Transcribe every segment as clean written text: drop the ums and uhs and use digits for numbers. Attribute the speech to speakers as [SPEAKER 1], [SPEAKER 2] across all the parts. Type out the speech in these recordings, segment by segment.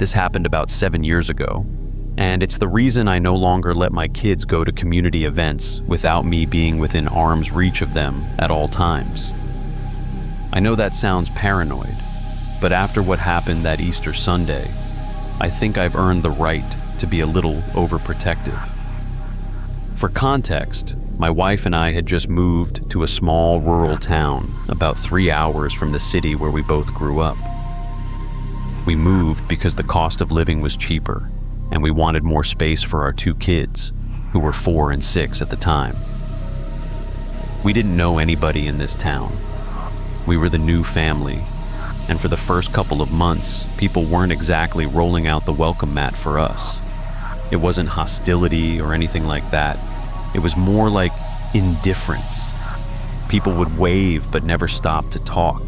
[SPEAKER 1] This happened about 7 years ago, and it's the reason I no longer let my kids go to community events without me being within arm's reach of them at all times. I know that sounds paranoid, but after what happened that Easter Sunday, I think I've earned the right to be a little overprotective. For context, my wife and I had just moved to a small rural town about 3 hours from the city where we both grew up. We moved because the cost of living was cheaper, and we wanted more space for our 2 kids, who were 4 and 6 at the time. We didn't know anybody in this town. We were the new family, and for the first couple of months, people weren't exactly rolling out the welcome mat for us. It wasn't hostility or anything like that. It was more like indifference. People would wave but never stop to talk.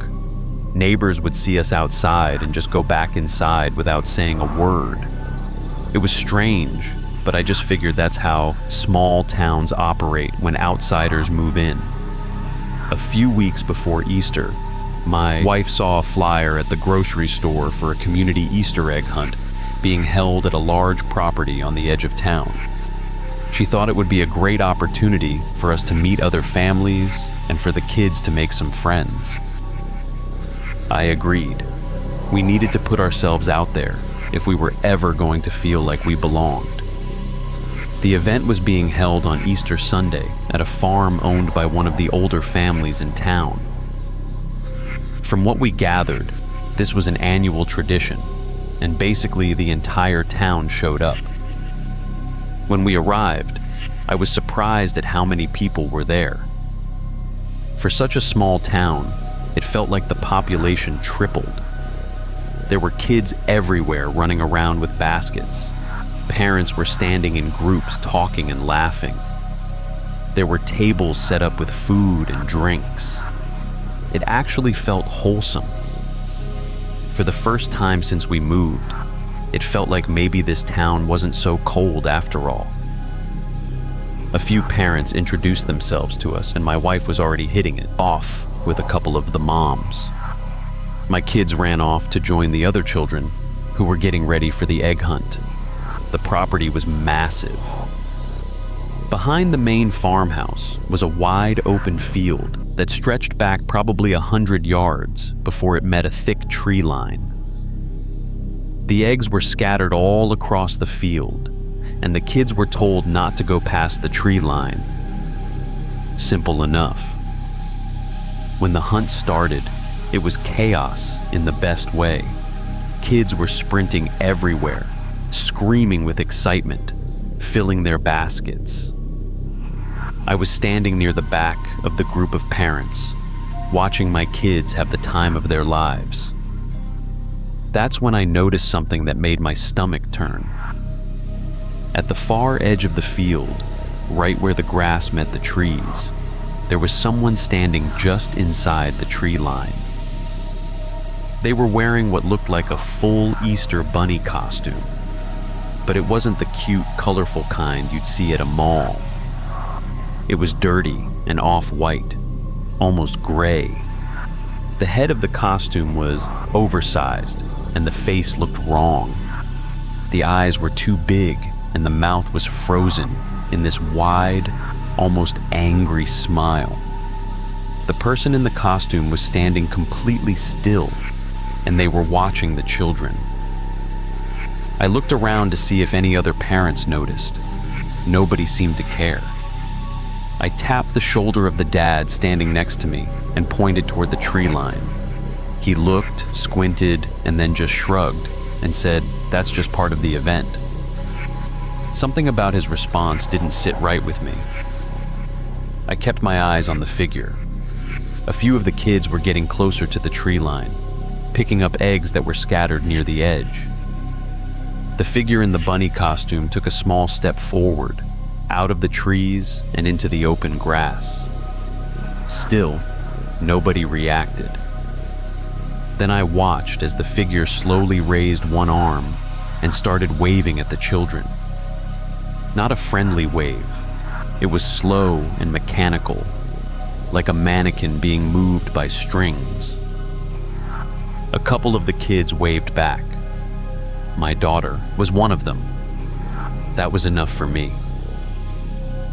[SPEAKER 1] Neighbors would see us outside and just go back inside without saying a word. It was strange, but I just figured that's how small towns operate when outsiders move in. A few weeks before Easter, my wife saw a flyer at the grocery store for a community Easter egg hunt being held at a large property on the edge of town. She thought it would be a great opportunity for us to meet other families and for the kids to make some friends. I agreed. We needed to put ourselves out there if we were ever going to feel like we belonged. The event was being held on Easter Sunday at a farm owned by one of the older families in town. From what we gathered, this was an annual tradition, and basically the entire town showed up. When we arrived, I was surprised at how many people were there. For such a small town, it felt like the population tripled. There were kids everywhere running around with baskets. Parents were standing in groups talking and laughing. There were tables set up with food and drinks. It actually felt wholesome. For the first time since we moved, it felt like maybe this town wasn't so cold after all. A few parents introduced themselves to us, and my wife was already hitting it off with a couple of the moms. My kids ran off to join the other children who were getting ready for the egg hunt. The property was massive. Behind the main farmhouse was a wide open field that stretched back probably 100 yards before it met a thick tree line. The eggs were scattered all across the field, and the kids were told not to go past the tree line. Simple enough. When the hunt started, it was chaos in the best way. Kids were sprinting everywhere, screaming with excitement, filling their baskets. I was standing near the back of the group of parents, watching my kids have the time of their lives. That's when I noticed something that made my stomach turn. At the far edge of the field, right where the grass met the trees, there was someone standing just inside the tree line. They were wearing what looked like a full Easter bunny costume, but it wasn't the cute, colorful kind you'd see at a mall. It was dirty and off-white, almost gray. The head of the costume was oversized, and the face looked wrong. The eyes were too big, and the mouth was frozen in this wide, almost angry smile. The person in the costume was standing completely still, and they were watching the children. I looked around to see if any other parents noticed. Nobody seemed to care. I tapped the shoulder of the dad standing next to me and pointed toward the tree line. He looked, squinted, and then just shrugged and said, "That's just part of the event." Something about his response didn't sit right with me. I kept my eyes on the figure. A few of the kids were getting closer to the tree line, picking up eggs that were scattered near the edge. The figure in the bunny costume took a small step forward, out of the trees and into the open grass. Still, nobody reacted. Then I watched as the figure slowly raised one arm and started waving at the children. Not a friendly wave. It was slow and mechanical, like a mannequin being moved by strings. A couple of the kids waved back. my daughter, was one of them. That was enough for me.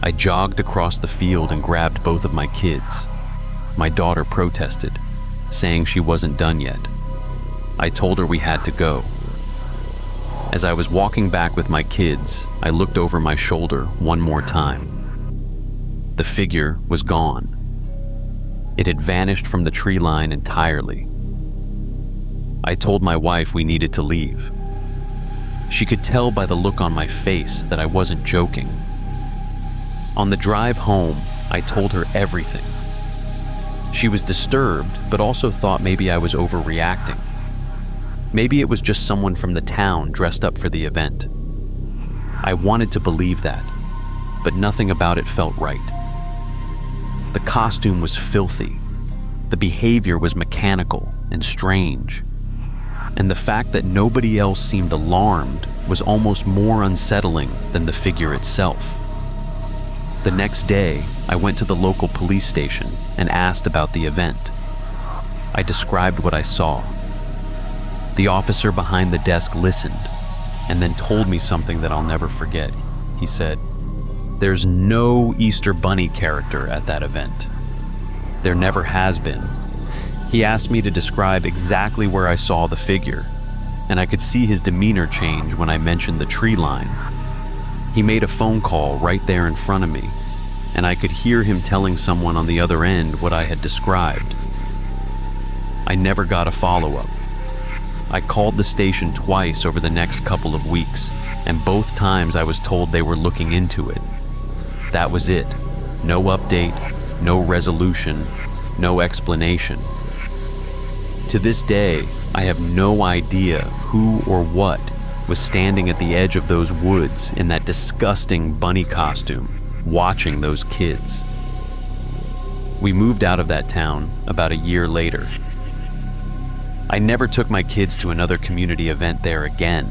[SPEAKER 1] I jogged across the field and grabbed both of my kids. My daughter protested, saying she wasn't done yet. I told her we had to go. As I was walking back with my kids, I looked over my shoulder one more time. The figure was gone. It had vanished from the tree line entirely. I told my wife we needed to leave. She could tell by the look on my face that I wasn't joking. On the drive home, I told her everything. She was disturbed, but also thought maybe I was overreacting. Maybe it was just someone from the town dressed up for the event. I wanted to believe that, but nothing about it felt right. The costume was filthy. The behavior was mechanical and strange. And the fact that nobody else seemed alarmed was almost more unsettling than the figure itself. The next day, I went to the local police station and asked about the event. I described what I saw. The officer behind the desk listened and then told me something that I'll never forget. He said, "There's no Easter Bunny character at that event. There never has been." He asked me to describe exactly where I saw the figure, and I could see his demeanor change when I mentioned the tree line. He made a phone call right there in front of me, and I could hear him telling someone on the other end what I had described. I never got a follow-up. I called the station twice over the next couple of weeks, and both times I was told they were looking into it. That was it. No update, no resolution, no explanation. To this day, I have no idea who or what was standing at the edge of those woods in that disgusting bunny costume, watching those kids. We moved out of that town about a year later. I never took my kids to another community event there again.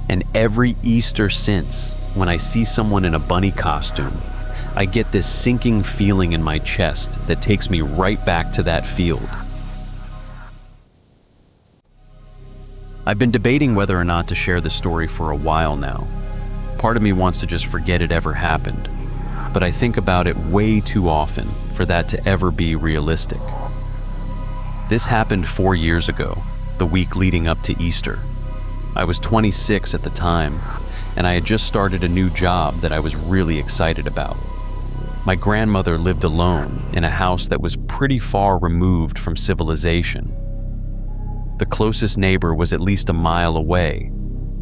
[SPEAKER 1] And every Easter since, when I see someone in a bunny costume, I get this sinking feeling in my chest that takes me right back to that field. I've been debating whether or not to share this story for a while now. Part of me wants to just forget it ever happened, but I think about it way too often for that to ever be realistic. This happened 4 years ago, the week leading up to Easter. I was 26 at the time, and I had just started a new job that I was really excited about. My grandmother lived alone in a house that was pretty far removed from civilization. The closest neighbor was at least a mile away,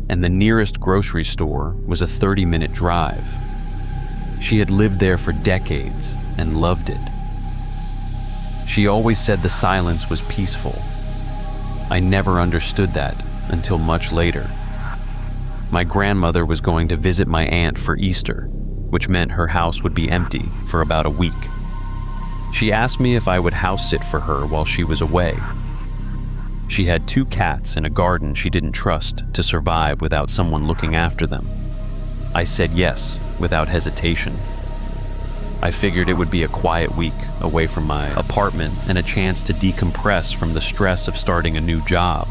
[SPEAKER 1] and the nearest grocery store was a 30-minute drive. She had lived there for decades and loved it. She always said the silence was peaceful. I never understood that until much later. My grandmother was going to visit my aunt for Easter, which meant her house would be empty for about a week. She asked me if I would house sit for her while she was away. She had 2 cats in a garden she didn't trust to survive without someone looking after them. I said yes, without hesitation. I figured it would be a quiet week away from my apartment and a chance to decompress from the stress of starting a new job.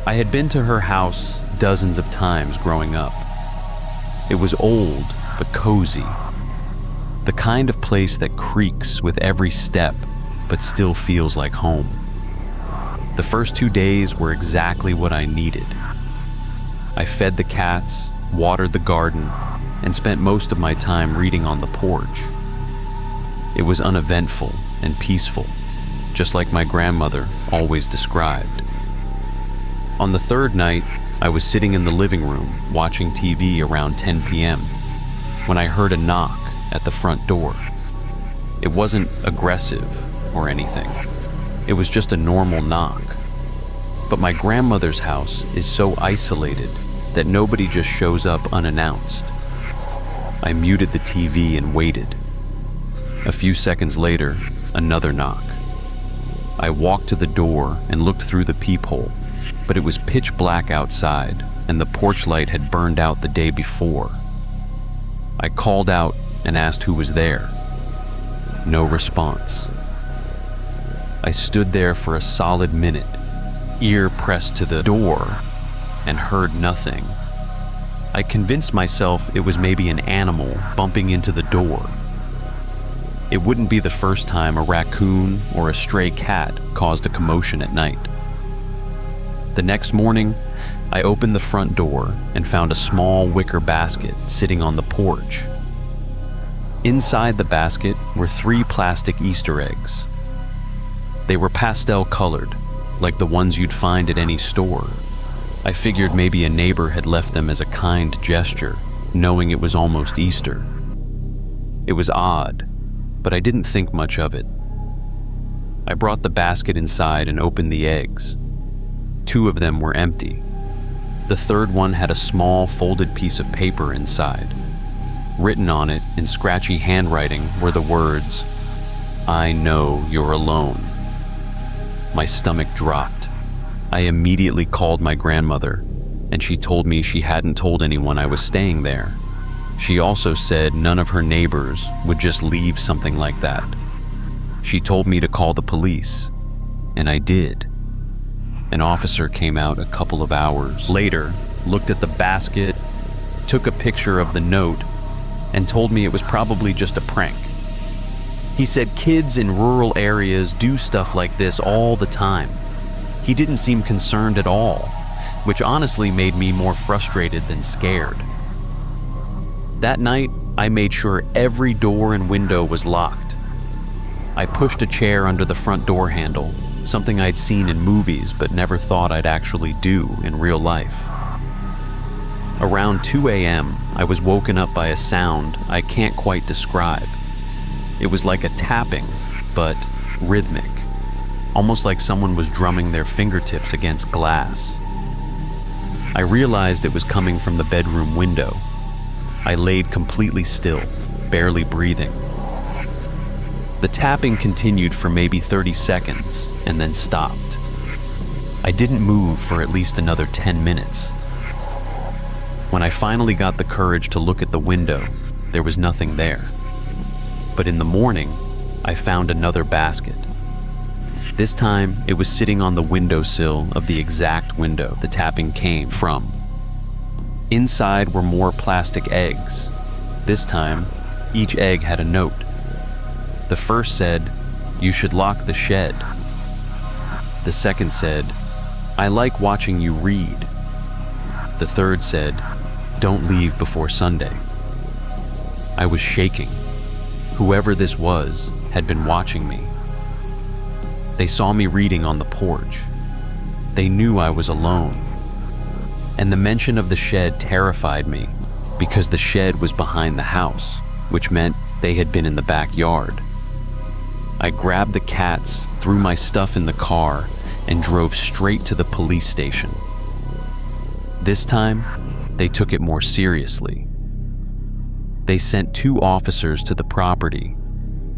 [SPEAKER 1] I had been to her house dozens of times growing up. It was old, but cozy. The kind of place that creaks with every step, but still feels like home. The first 2 days were exactly what I needed. I fed the cats, watered the garden, and spent most of my time reading on the porch. It was uneventful and peaceful, just like my grandmother always described. On the 3rd night, I was sitting in the living room watching TV around 10 p.m. when I heard a knock at the front door. It wasn't aggressive or anything. It was just a normal knock. But my grandmother's house is so isolated that nobody just shows up unannounced. I muted the TV and waited. A few seconds later, another knock. I walked to the door and looked through the peephole, but it was pitch black outside and the porch light had burned out the day before. I called out and asked who was there. No response. I stood there for a solid minute, ear pressed to the door, and heard nothing. I convinced myself it was maybe an animal bumping into the door. It wouldn't be the first time a raccoon or a stray cat caused a commotion at night. The next morning, I opened the front door and found a small wicker basket sitting on the porch. Inside the basket were 3 plastic Easter eggs. They were pastel colored, like the ones you'd find at any store. I figured maybe a neighbor had left them as a kind gesture, knowing it was almost Easter. It was odd, but I didn't think much of it. I brought the basket inside and opened the eggs. 2 of them were empty. The third one had a small folded piece of paper inside. Written on it in scratchy handwriting were the words, "I know you're alone." My stomach dropped. I immediately called my grandmother, and she told me she hadn't told anyone I was staying there. She also said none of her neighbors would just leave something like that. She told me to call the police, and I did. An officer came out a couple of hours later, looked at the basket, took a picture of the note, and told me it was probably just a prank. He said kids in rural areas do stuff like this all the time. He didn't seem concerned at all, which honestly made me more frustrated than scared. That night, I made sure every door and window was locked. I pushed a chair under the front door handle, something I'd seen in movies but never thought I'd actually do in real life. Around 2 a.m., I was woken up by a sound I can't quite describe. It was like a tapping, but rhythmic, almost like someone was drumming their fingertips against glass. I realized it was coming from the bedroom window. I laid completely still, barely breathing. The tapping continued for maybe 30 seconds and then stopped. I didn't move for at least another 10 minutes. When I finally got the courage to look at the window, there was nothing there. But in the morning, I found another basket. This time, it was sitting on the windowsill of the exact window the tapping came from. Inside were more plastic eggs. This time, each egg had a note. The first said, "You should lock the shed." The second said, "I like watching you read." The third said, "Don't leave before Sunday." I was shaking. Whoever this was had been watching me. They saw me reading on the porch. They knew I was alone. And the mention of the shed terrified me because the shed was behind the house, which meant they had been in the backyard. I grabbed the cats, threw my stuff in the car, and drove straight to the police station. This time, they took it more seriously. They sent 2 officers to the property,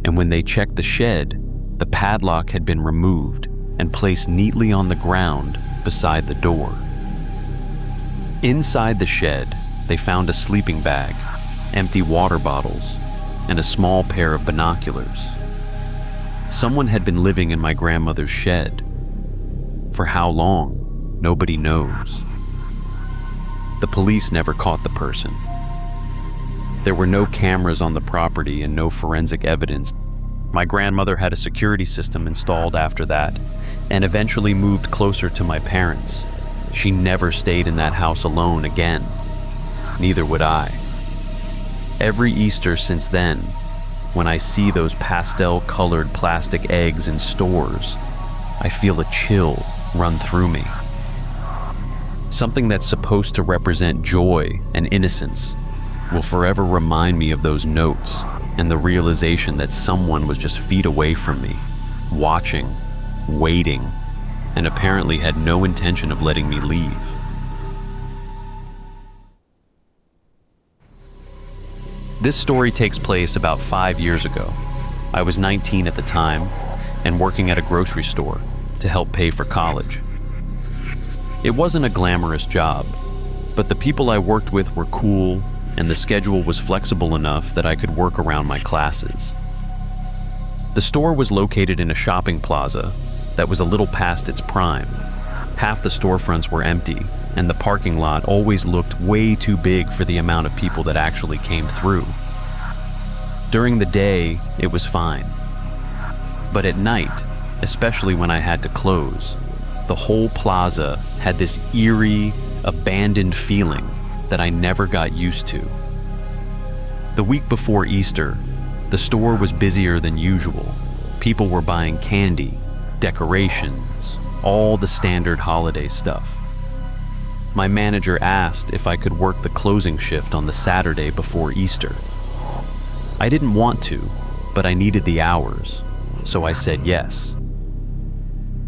[SPEAKER 1] and when they checked the shed, the padlock had been removed and placed neatly on the ground beside the door. Inside the shed, they found a sleeping bag, empty water bottles, and a small pair of binoculars. Someone had been living in my grandmother's shed. For how long, nobody knows. The police never caught the person. There were no cameras on the property and no forensic evidence. My grandmother had a security system installed after that, and eventually moved closer to my parents. She never stayed in that house alone again. Neither would I. Every Easter since then, when I see those pastel-colored plastic eggs in stores, I feel a chill run through me. Something that's supposed to represent joy and innocence will forever remind me of those notes and the realization that someone was just feet away from me, watching, waiting, and apparently had no intention of letting me leave. This story takes place about 5 years ago. I was 19 at the time and working at a grocery store to help pay for college. It wasn't a glamorous job, but the people I worked with were cool and the schedule was flexible enough that I could work around my classes. The store was located in a shopping plaza that was a little past its prime. Half the storefronts were empty, and the parking lot always looked way too big for the amount of people that actually came through. During the day, it was fine. But at night, especially when I had to close, the whole plaza had this eerie, abandoned feeling that I never got used to. The week before Easter, the store was busier than usual. People were buying candy, decorations, all the standard holiday stuff. My manager asked if I could work the closing shift on the Saturday before Easter. I didn't want to, but I needed the hours, so I said yes.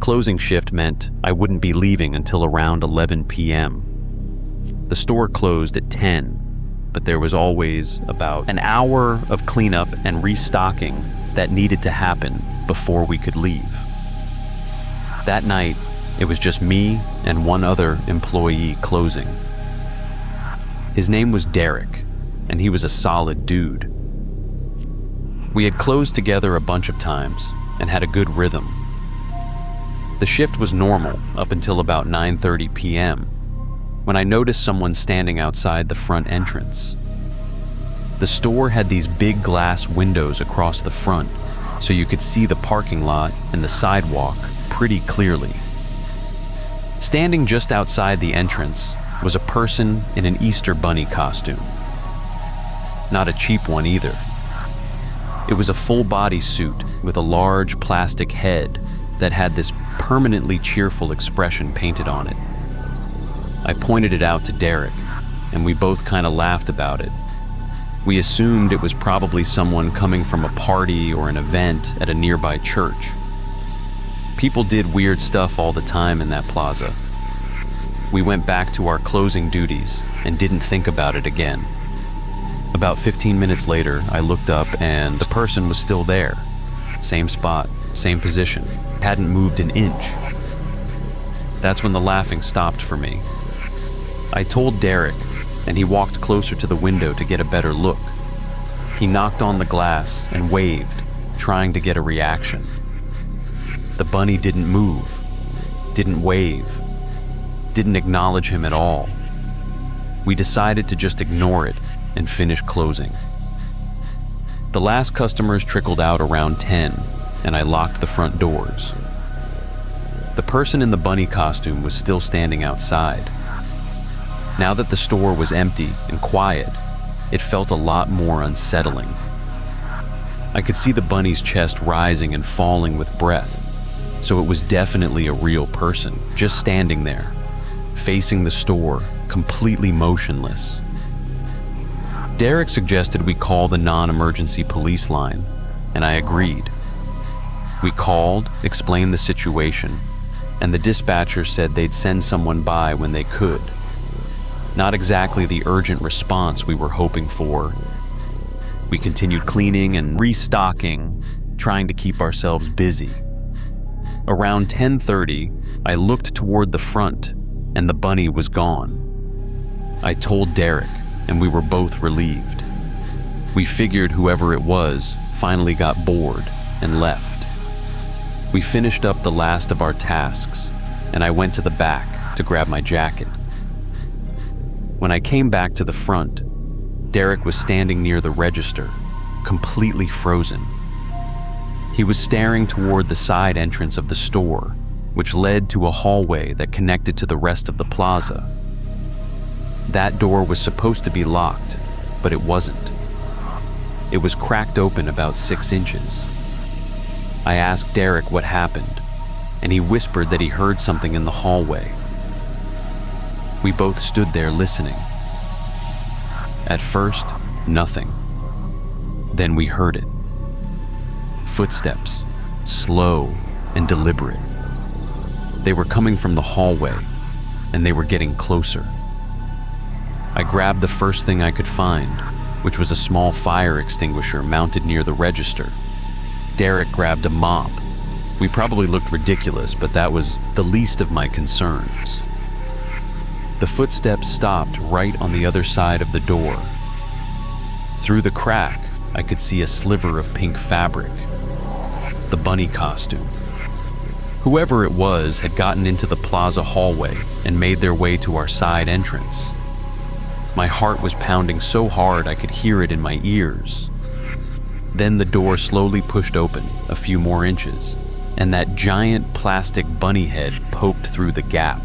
[SPEAKER 1] Closing shift meant I wouldn't be leaving until around 11 p.m. The store closed at 10, but there was always about an hour of cleanup and restocking that needed to happen before we could leave. That night, it was just me and one other employee closing. His name was Derek, and he was a solid dude. We had closed together a bunch of times and had a good rhythm. The shift was normal up until about 9:30 p.m. when I noticed someone standing outside the front entrance. The store had these big glass windows across the front, so you could see the parking lot and the sidewalk pretty clearly. Standing just outside the entrance was a person in an Easter bunny costume. Not a cheap one either. It was a full-body suit with a large plastic head that had this permanently cheerful expression painted on it. I pointed it out to Derek, and we both kind of laughed about it. We assumed it was probably someone coming from a party or an event at a nearby church. People did weird stuff all the time in that plaza. We went back to our closing duties and didn't think about it again. About 15 minutes later, I looked up and the person was still there. Same spot, same position, hadn't moved an inch. That's when the laughing stopped for me. I told Derek, and he walked closer to the window to get a better look. He knocked on the glass and waved, trying to get a reaction. The bunny didn't move, didn't wave, didn't acknowledge him at all. We decided to just ignore it and finish closing. The last customers trickled out around 10, and I locked the front doors. The person in the bunny costume was still standing outside. Now that the store was empty and quiet, it felt a lot more unsettling. I could see the bunny's chest rising and falling with breath, so it was definitely a real person, just standing there, facing the store, completely motionless. Derek suggested we call the non-emergency police line, and I agreed. We called, explained the situation, and the dispatcher said they'd send someone by when they could. Not exactly the urgent response we were hoping for. We continued cleaning and restocking, trying to keep ourselves busy. Around 10:30, I looked toward the front, and the bunny was gone. I told Derek, and we were both relieved. We figured whoever it was finally got bored and left. We finished up the last of our tasks, and I went to the back to grab my jacket. When I came back to the front, Derek was standing near the register, completely frozen. He was staring toward the side entrance of the store, which led to a hallway that connected to the rest of the plaza. That door was supposed to be locked, but it wasn't. It was cracked open about 6 inches. I asked Derek what happened, and he whispered that he heard something in the hallway. We both stood there listening. At first, nothing. Then we heard it. Footsteps, slow and deliberate. They were coming from the hallway, and they were getting closer. I grabbed the first thing I could find, which was a small fire extinguisher mounted near the register. Derek grabbed a mop. We probably looked ridiculous, but that was the least of my concerns. The footsteps stopped right on the other side of the door. Through the crack, I could see a sliver of pink fabric. The bunny costume. Whoever it was had gotten into the plaza hallway and made their way to our side entrance. My heart was pounding so hard I could hear it in my ears. Then the door slowly pushed open a few more inches, and that giant plastic bunny head poked through the gap.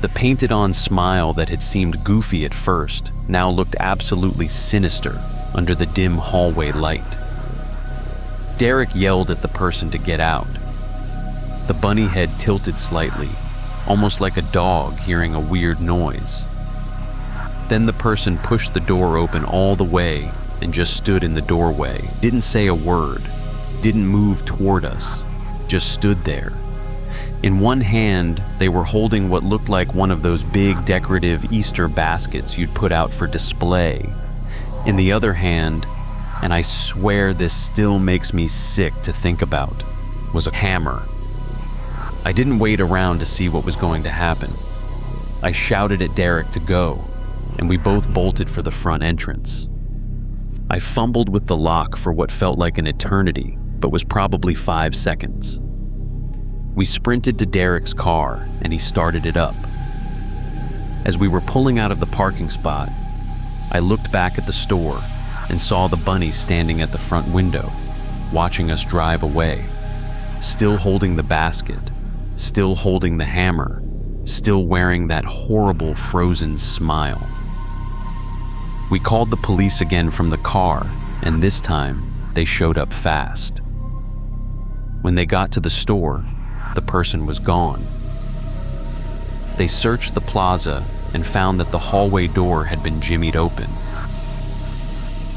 [SPEAKER 1] The painted-on smile that had seemed goofy at first now looked absolutely sinister under the dim hallway light. Derek yelled at the person to get out. The bunny head tilted slightly, almost like a dog hearing a weird noise. Then the person pushed the door open all the way and just stood in the doorway. Didn't say a word, didn't move toward us, just stood there. In one hand, they were holding what looked like one of those big decorative Easter baskets you'd put out for display. In the other hand, and I swear this still makes me sick to think about, was a hammer. I didn't wait around to see what was going to happen. I shouted at Derek to go, and we both bolted for the front entrance. I fumbled with the lock for what felt like an eternity, but was probably 5 seconds. We sprinted to Derek's car, and he started it up. As we were pulling out of the parking spot, I looked back at the store and saw the bunny standing at the front window, watching us drive away, still holding the basket, still holding the hammer, still wearing that horrible frozen smile. We called the police again from the car, and this time they showed up fast. When they got to the store, the person was gone. They searched the plaza and found that the hallway door had been jimmied open.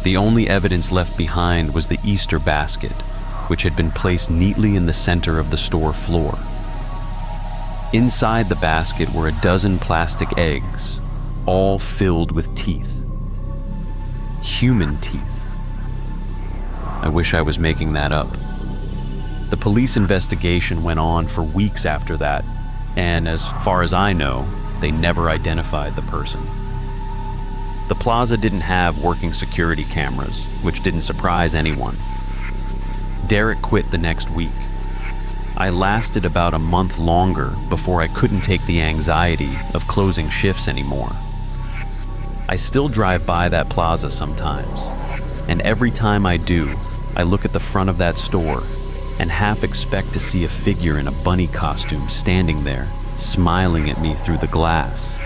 [SPEAKER 1] The only evidence left behind was the Easter basket, which had been placed neatly in the center of the store floor. Inside the basket were a dozen plastic eggs, all filled with teeth. Human teeth. I wish I was making that up. The police investigation went on for weeks after that, and as far as I know, they never identified the person. The plaza didn't have working security cameras, which didn't surprise anyone. Derek quit the next week. I lasted about a month longer before I couldn't take the anxiety of closing shifts anymore. I still drive by that plaza sometimes, and every time I do, I look at the front of that store and half expect to see a figure in a bunny costume standing there, smiling at me through the glass.